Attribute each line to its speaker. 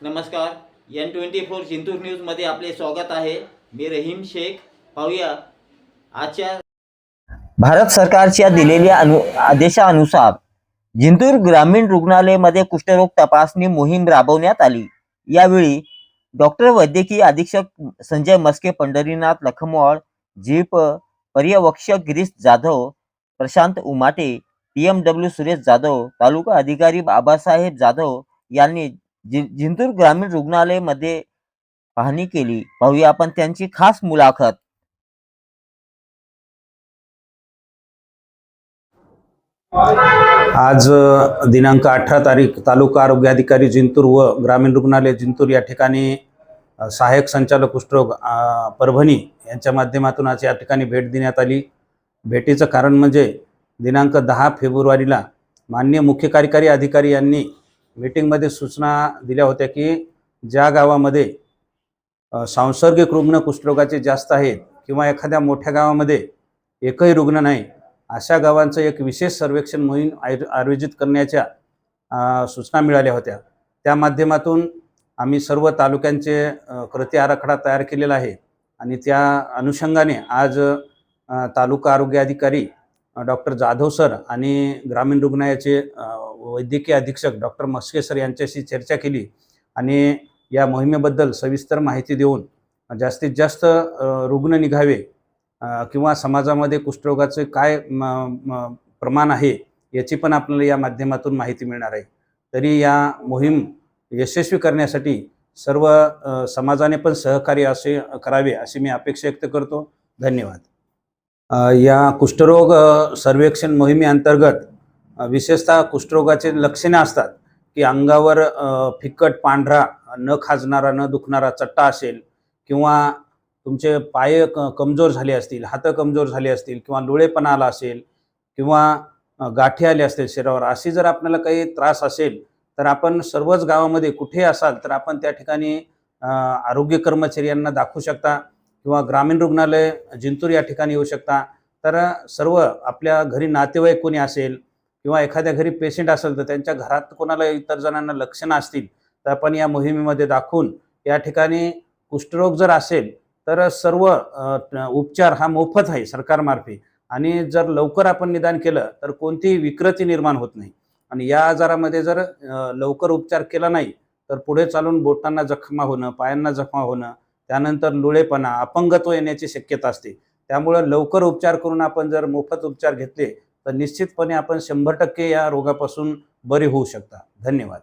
Speaker 1: नमस्कार. N24 जिंतूर न्यूजमध्ये आपले स्वागत आहे. मी रहीम शेख. पाहूया आजच्या भारत सरकारच्या दिलेल्या आदेशानुसार जिंतूर ग्रामीण रुग्णालयामध्ये कुष्ठरोग तपासणी मोहीम राबवण्यात आली. यावेळी डॉक्टर वैद्यकीय अधीक्षक संजय मस्के, पंढरीनाथ लखमवाड, जीप पर्यवेक्षक गिरीश जाधव, प्रशांत उमाटे, PMW सुरेश जाधव, तालुका अधिकारी बाबासाहेब जाधव यांनी जिंतूर ग्रामीण रुग्णालयामध्ये पाहणी केली. पाहूया आपण त्यांची खास मुलाखत.
Speaker 2: आज दिनांक 18 तारीख तालुका आरोग्य अधिकारी जिंतूर व ग्रामीण रुग्णालय जिंतूर या ठिकाणी सहाय्यक संचालक कुष्ठरोग परभणी यांच्या माध्यमातून आज या ठिकाणी भेट देण्यात आली. भेटीचं कारण म्हणजे दिनांक 10 फेब्रुवारीला माननीय मुख्य कार्यकारी अधिकारी यांनी मीटिंगमध्ये सूचना दिल्या होत्या की ज्या गावामध्ये सांसर्गिक रुग्ण कुष्ठरोगाचे जास्त आहेत किंवा एखाद्या मोठ्या गावामध्ये एकही रुग्ण नाही अशा गावांचं एक विशेष सर्वेक्षण मोहीम आयोजित करण्याच्या सूचना मिळाल्या होत्या. त्या माध्यमातून आम्ही सर्व तालुक्यांचे कृती आराखडा तयार केलेला आहे आणि त्या अनुषंगाने आज तालुका आरोग्य अधिकारी डॉक्टर जाधव सर आणि ग्रामीण रुग्णालयाचे वैद्यकीय अधीक्षक डॉक्टर मस्के सर यांच्याशी चर्चा केली आणि या मोहिमेबद्दल सविस्तर माहिती देऊन जास्तीत जास्त रुग्ण निघावे किंवा समाजामध्ये कुष्ठरोगाचे काय प्रमाण आहे याची पण आपल्याला या माध्यमातून माहिती मिळणार आहे. तरी या मोहीम यशस्वी करण्यासाठी सर्व समाजाने पण सहकार्य असे करावे अशी मी अपेक्षा व्यक्त करतो. धन्यवाद. या कुष्ठरोग सर्वेक्षण मोहिमेअंतर्गत विशेषतः कुष्ठरोगाचे लक्षणे असतात की अंगावर फिकट पांढरा न खाजणारा न दुखणारा चट्टा असेल किंवा तुमचे पाय कमजोर झाले असतील, हात कमजोर झाले असतील किंवा डोळेपणा आला असेल किंवा गाठी आले असतील शरीरावर, अशी जर आपल्याला काही त्रास असेल तर आपण सर्वच गावामध्ये कुठे असाल तर आपण त्या ठिकाणी आरोग्य कर्मचारी यांना दाखवू शकता किंवा ग्रामीण रुग्णालय जिंतूर या ठिकाणी येऊ शकता. तर सर्व आपल्या घरी नातेवाईक कोणी असेल किंवा एखाद्या घरी पेशंट असेल तर त्यांच्या घरात कोणाला इतर जणांना लक्षणं असतील तर आपण या मोहिमेमध्ये दाखवून या ठिकाणी कुष्ठरोग जर असेल तर सर्व उपचार हा मोफत आहे सरकारमार्फे आणि जर लवकर आपण निदान केलं तर कोणतीही विकृती निर्माण होत नाही आणि या आजारामध्ये जर लवकर उपचार केला नाही तर पुढे चालून बोटांना जखमा होणं, पायांना जखमा होणं, त्यानंतर लुळेपणा, अपंगत्व येण्याची शक्यता असते. त्यामुळे लवकर उपचार करून आपण जर मोफत उपचार घेतले तर निश्चितपणे आपण 100% या रोगापासून बरे होऊ शकता. धन्यवाद.